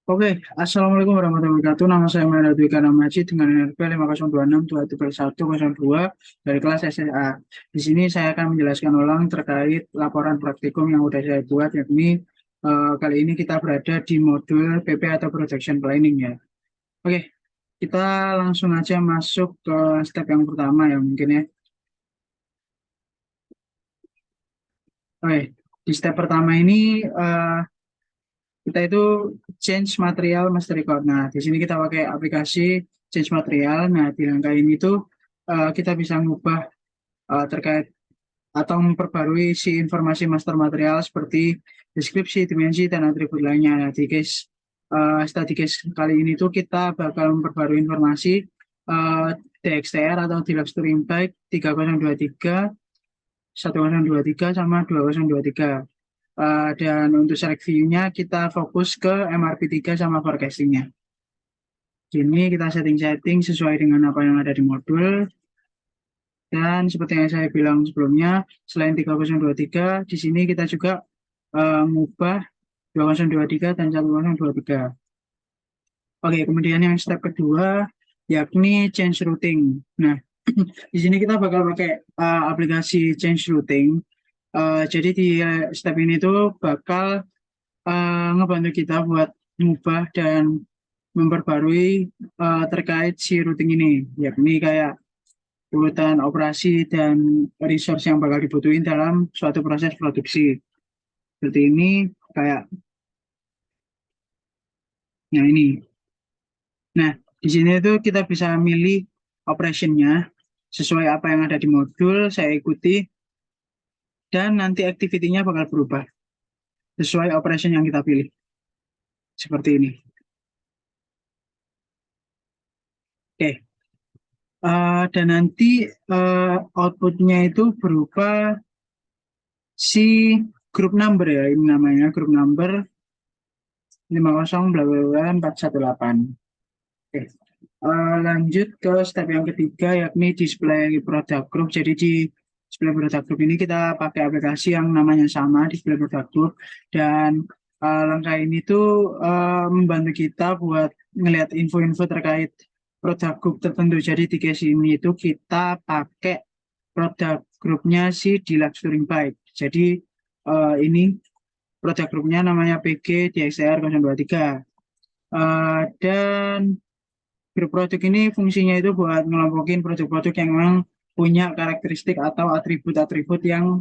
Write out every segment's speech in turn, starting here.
Oke, Assalamualaikum warahmatullahi wabarakatuh. Nama saya Mahendra Dwi Karnamaji dengan NRP 5026-270102 dari kelas SSA. Di sini saya akan menjelaskan ulang terkait laporan praktikum yang sudah saya buat, yakni kali ini kita berada di modul PP atau Projection Planning ya. Oke, kita langsung aja masuk ke step yang pertama ya mungkin ya. Oke, di step pertama ini kita itu change material master record. Nah, di sini kita pakai aplikasi change material. Nah, di langkah ini tuh kita bisa mengubah terkait atau memperbarui si informasi master material seperti deskripsi, dimensi, dan atribut lainnya. Nah, di study case kali ini tuh kita bakal memperbarui informasi uh, DXTR atau Deluxe Touring Bike 3023, 1023, sama 2023. Dan untuk select view-nya kita fokus ke MRP3 sama forecasting-nya. Ini kita setting-setting sesuai dengan apa yang ada di modul. Dan seperti yang saya bilang sebelumnya, selain 3023, di sini kita juga mengubah 2023 dan 1023. Oke, kemudian yang step kedua, yakni change routing. Nah, di sini kita bakal pakai aplikasi change routing. Jadi di step ini tuh bakal ngebantu kita buat mengubah dan memperbarui terkait si routing ini, yakni kayak urutan operasi dan resource yang bakal dibutuhin dalam suatu proses produksi. Seperti ini, kayak, nah ini. Nah, di sini tuh kita bisa milih operationnya sesuai apa yang ada di modul, saya ikuti, dan nanti activity-nya bakal berubah sesuai operation yang kita pilih. Seperti ini. Oke. Dan nanti outputnya itu berupa si group number ya, ini namanya group number 50 bla bla bla 418. Oke. Lanjut ke step yang ketiga yakni display product group. Jadi di display product group ini kita pakai aplikasi yang namanya sama, display product group, dan langkah ini tuh membantu kita buat ngelihat info-info terkait produk group tertentu. Jadi di case ini itu kita pakai produk grupnya si Deluxe Touring Bike. Jadi ini produk grupnya namanya PG DXR 023. Dan grup produk ini fungsinya itu buat ngelompokin produk-produk yang memang punya karakteristik atau atribut-atribut yang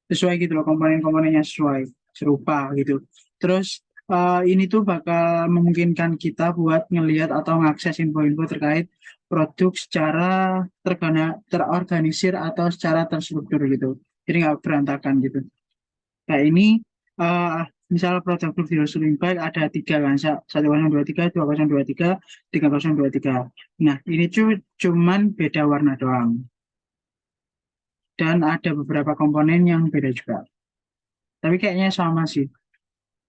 sesuai gitu loh, komponen-komponennya sesuai, serupa gitu. Terus ini tuh bakal memungkinkan kita buat ngelihat atau mengakses info-info terkait produk secara terorganisir atau secara terstruktur gitu. Jadi nggak berantakan gitu. Nah ini misal produk grup Zero Suling Bike ada tiga kan, 1023, 2023, 3023. Nah ini cuman beda warna doang. Dan ada beberapa komponen yang beda juga. Tapi kayaknya sama sih,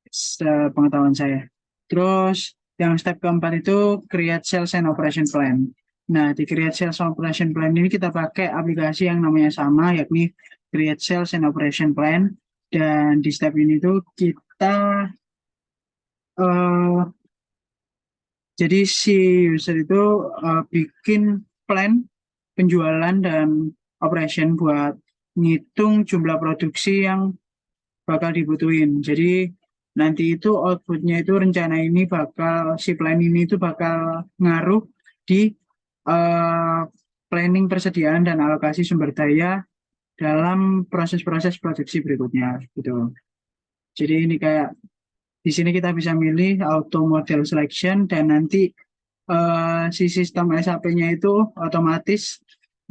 sepengetahuan saya. Terus yang step keempat itu create sales and operation plan. Nah, di create sales and operation plan ini kita pakai aplikasi yang namanya sama, yakni create sales and operation plan. Dan di step ini tuh kita eh, jadi si user itu bikin plan penjualan dan operation buat ngitung jumlah produksi yang bakal dibutuhin. Jadi nanti itu outputnya itu rencana ini bakal si plan ini itu bakal ngaruh di eh, planning persediaan dan alokasi sumber daya dalam proses-proses produksi berikutnya gitu. Jadi ini kayak di sini kita bisa milih auto model selection dan nanti si sistem SAP-nya itu otomatis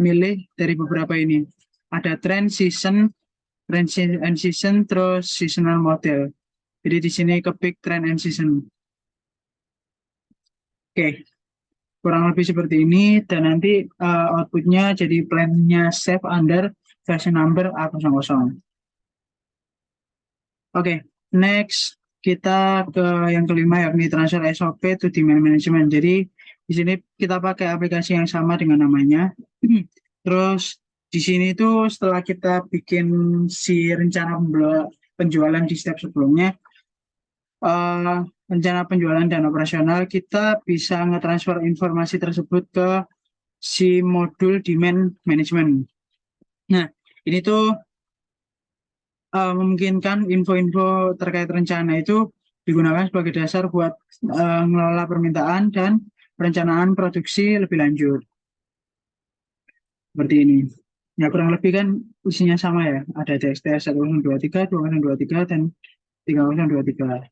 milih dari beberapa ini. Ada trend, season, trend and season, terus seasonal model. Jadi di sini ke pick trend and season. Oke, kurang lebih seperti ini dan nanti outputnya jadi plan-nya save under version number A00. Oke, next kita ke yang kelima yakni transfer SOP to demand management. Jadi di sini kita pakai aplikasi yang sama dengan namanya. Terus di sini tuh setelah kita bikin si rencana penjualan di step sebelumnya, rencana penjualan dan operasional, kita bisa nge-transfer informasi tersebut ke si modul demand management. Nah, ini tuh memungkinkan info-info terkait rencana itu digunakan sebagai dasar buat mengelola permintaan dan perencanaan produksi lebih lanjut. Seperti ini. Ya, kurang lebih kan isinya sama ya. Ada TXT 1023, 2023, dan 3023.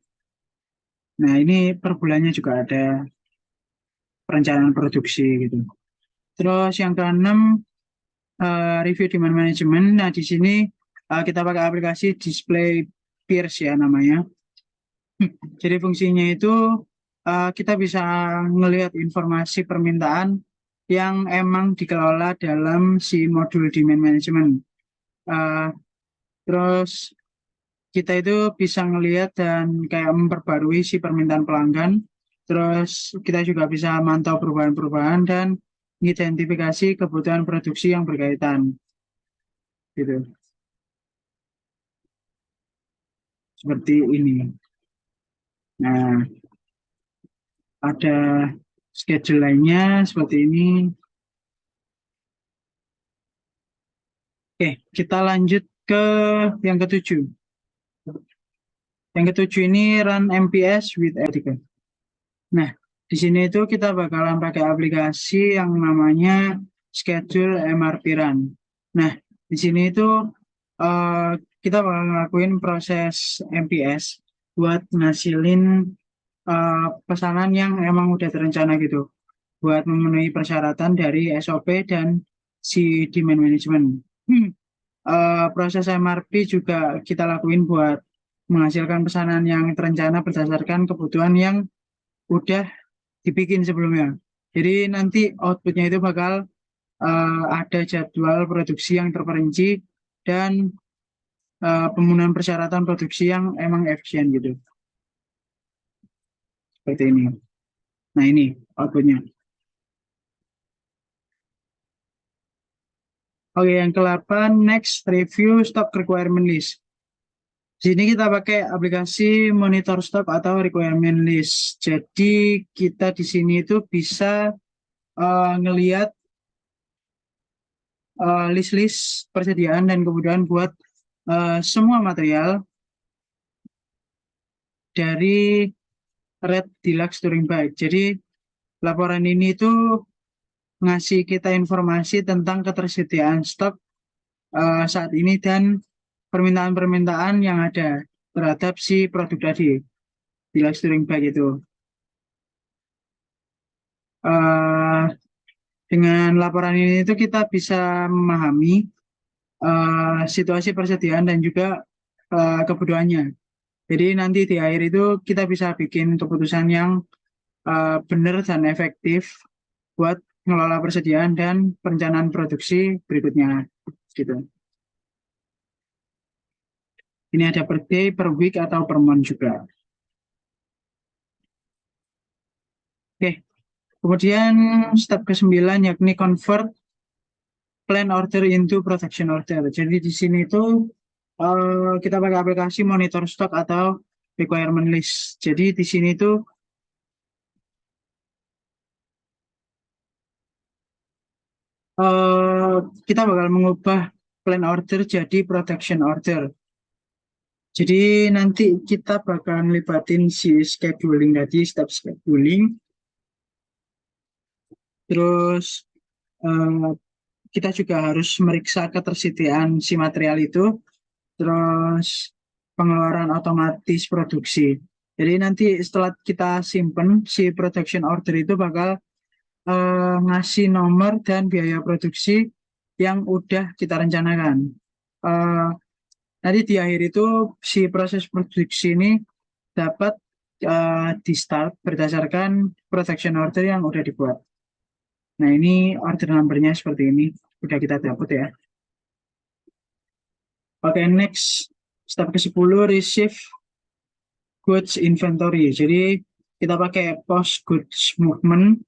Nah, ini per bulannya juga ada perencanaan produksi gitu. Terus yang keenam, review demand management. Nah, di sini kita pakai aplikasi Display Peers ya namanya. Jadi fungsinya itu kita bisa melihat informasi permintaan yang emang dikelola dalam si modul demand management. Uh, Terus kita itu bisa ngelihat dan kayak memperbarui si permintaan pelanggan. Terus kita juga bisa mantau perubahan-perubahan dan mengidentifikasi kebutuhan produksi yang berkaitan. Gitu. Seperti ini. Nah, ada schedule lainnya seperti ini. Oke, kita lanjut ke yang ketujuh. Yang ketujuh ini run MPS with Etika. Nah, di sini itu kita bakalan pakai aplikasi yang namanya Schedule MRP Run. Nah, di sini itu eh, kita bakal ngelakuin proses MPS buat ngasilin pesanan yang emang udah terencana gitu, buat memenuhi persyaratan dari SOP dan si demand management. Proses MRP juga kita lakuin buat menghasilkan pesanan yang terencana berdasarkan kebutuhan yang udah dibikin sebelumnya. Jadi nanti outputnya itu bakal ada jadwal produksi yang terperinci dan pemenuhan persyaratan produksi yang emang efisien gitu. Seperti ini. Nah ini outputnya. Oke, yang ke-8, next review stock requirement list. Di sini kita pakai aplikasi monitor stock atau requirement list. Jadi kita di sini itu bisa ngelihat list-list persediaan dan kebutuhan buat semua material dari Red Deluxe Touring Bike. Jadi laporan ini itu ngasih kita informasi tentang ketersediaan stok saat ini dan permintaan-permintaan yang ada terhadap si produk tadi, Deluxe Touring Bike itu. Uh, dengan laporan ini itu kita bisa memahami situasi persediaan dan juga kebutuhannya. Jadi nanti di akhir itu kita bisa bikin keputusan yang benar dan efektif buat mengelola persediaan dan perencanaan produksi berikutnya. Gitu. Ini ada per day, per week, atau per month juga. Oke, kemudian step ke-9 yakni convert plan order into production order. Jadi di sini itu kita pakai aplikasi monitor stok atau requirement list. Jadi di sini itu uh, kita bakal mengubah plan order jadi production order. Jadi nanti kita bakal libatin si scheduling tadi, step scheduling. Terus uh, kita juga harus meriksa ketersediaan si material itu. Terus pengeluaran otomatis produksi. Jadi nanti setelah kita simpen si production order itu bakal ngasih nomor dan biaya produksi yang udah kita rencanakan. Uh, Nanti di akhir itu si proses produksi ini dapat di start berdasarkan production order yang udah dibuat. Nah ini order number-nya seperti ini, udah kita dapat ya. Oke, next step ke-10 receive goods inventory. Jadi kita pakai post goods movement.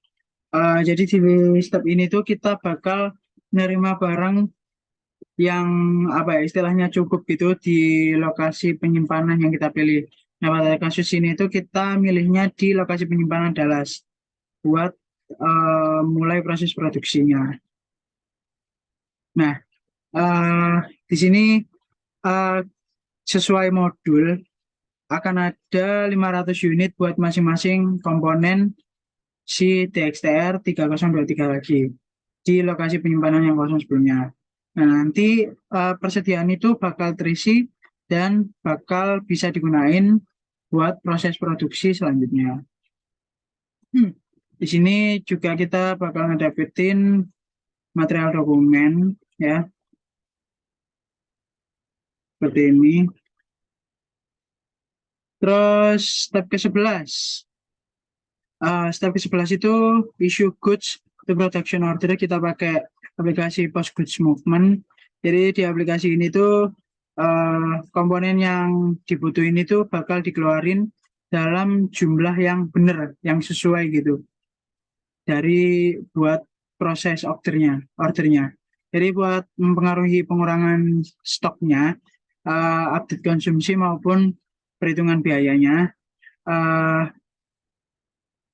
Jadi di step ini tuh kita bakal menerima barang yang apa ya istilahnya cukup gitu di lokasi penyimpanan yang kita pilih. Nah, pada kasus ini itu kita milihnya di lokasi penyimpanan Dallas buat mulai proses produksinya. Nah, eh, di sini eh, sesuai modul akan ada 500 unit buat masing-masing komponen si DXTR 3023 lagi di lokasi penyimpanan yang kosong sebelumnya. Nah, nanti persediaan itu bakal terisi dan bakal bisa digunain buat proses produksi selanjutnya. Di sini juga kita bakal ngedapetin material dokumen ya, seperti ini. Terus step ke-11. Step ke-11 itu issue goods to production order, kita pakai aplikasi Post Goods Movement. Jadi di aplikasi ini tuh komponen yang dibutuhin itu bakal dikeluarin dalam jumlah yang benar, yang sesuai gitu dari buat proses ordernya. Jadi buat mempengaruhi pengurangan stoknya, update konsumsi maupun perhitungan biayanya, eh,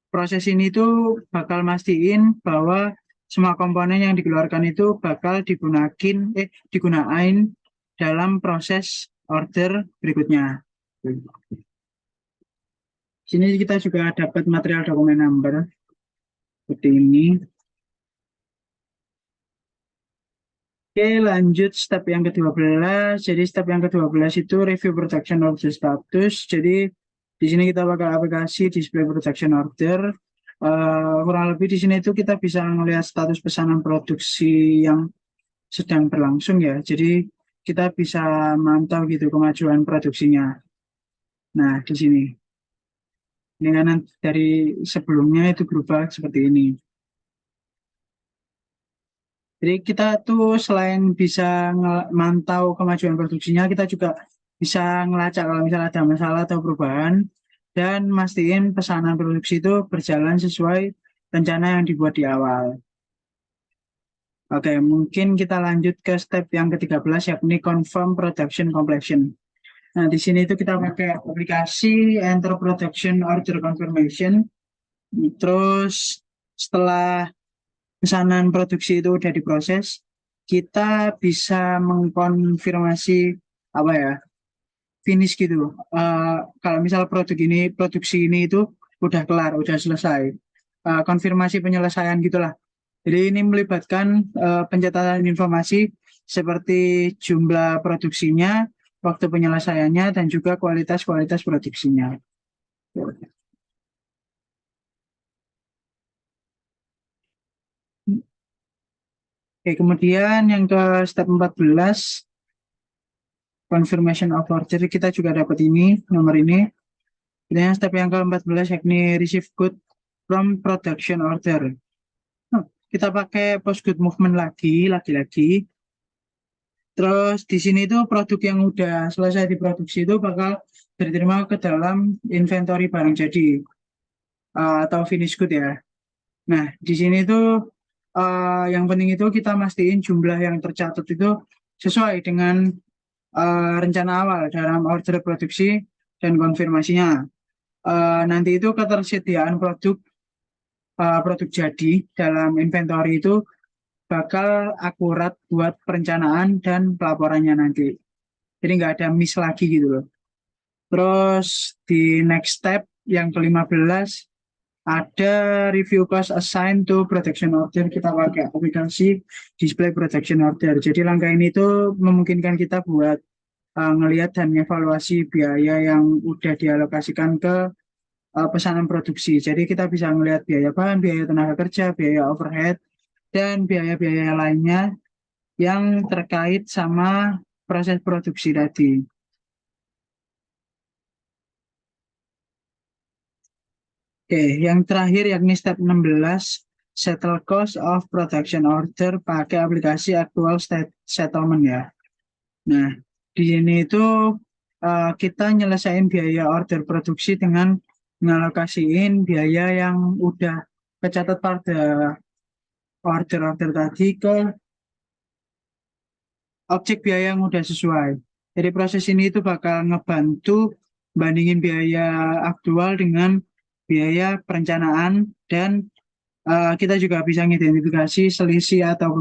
proses ini tuh bakal mastiin bahwa semua komponen yang dikeluarkan itu bakal digunain dalam proses order berikutnya. Sini kita juga dapat material dokumen number seperti ini. Oke, lanjut step yang ke-12. Jadi step yang ke-12 itu review production order status. Jadi di sini kita pakai aplikasi display production order. Kurang lebih di sini itu kita bisa melihat status pesanan produksi yang sedang berlangsung ya. Jadi kita bisa mantau gitu kemajuan produksinya. Nah, di sini. Ini kan dari sebelumnya itu berubah seperti ini. Jadi kita tuh selain bisa mantau kemajuan produksinya, kita juga bisa ngelacak kalau misalnya ada masalah atau perubahan dan mastiin pesanan produksi itu berjalan sesuai rencana yang dibuat di awal. Oke, mungkin kita lanjut ke step yang ke-13 yakni confirm production completion. Nah, di sini itu kita pakai aplikasi Enter Production Order Confirmation. Terus setelah pesanan produksi itu udah diproses, kita bisa mengkonfirmasi apa ya, finish gitu. Kalau misal produksi ini itu udah kelar, udah selesai. Konfirmasi penyelesaian gitulah. Jadi ini melibatkan pencatatan informasi seperti jumlah produksinya, waktu penyelesaiannya, dan juga kualitas-kualitas produksinya. Oke, kemudian yang ke step 14, confirmation of order, kita juga dapat ini, nomor ini. Dan step yang ke-14 yakni receive good from production order. Kita pakai post good movement lagi-lagi. Terus di sini tuh produk yang udah selesai diproduksi itu bakal diterima ke dalam inventory barang jadi atau finish good ya. Nah, di sini tuh yang penting itu kita mastiin jumlah yang tercatat itu sesuai dengan rencana awal dalam order produksi dan konfirmasinya. Nanti itu ketersediaan produk jadi dalam inventory itu bakal akurat buat perencanaan dan pelaporannya nanti. Jadi nggak ada miss lagi gitu loh. Terus di next step yang ke-15 ada review cost assigned to production order, kita pakai aplikasi display production order. Jadi langkah ini tuh memungkinkan kita buat ngelihat dan evaluasi biaya yang udah dialokasikan ke pesanan produksi. Jadi kita bisa melihat biaya bahan, biaya tenaga kerja, biaya overhead, dan biaya-biaya lainnya yang terkait sama proses produksi tadi. Oke, yang terakhir yakni step 16, settle cost of production order pakai aplikasi actual state settlement ya. Nah, di sini itu kita nyelesain biaya order produksi dengan ngalokasiin biaya yang udah kecatat pada order-order tadi ke objek biaya yang udah sesuai. Jadi proses ini itu bakal ngebantu bandingin biaya aktual dengan biaya perencanaan dan kita juga bisa mengidentifikasi selisih atau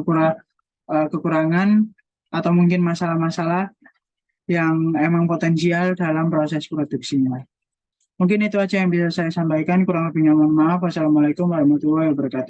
kekurangan atau mungkin masalah-masalah yang emang potensial dalam proses produksinya. Mungkin itu aja yang bisa saya sampaikan. Kurang lebihnya mohon maaf. Wassalamualaikum warahmatullahi wabarakatuh.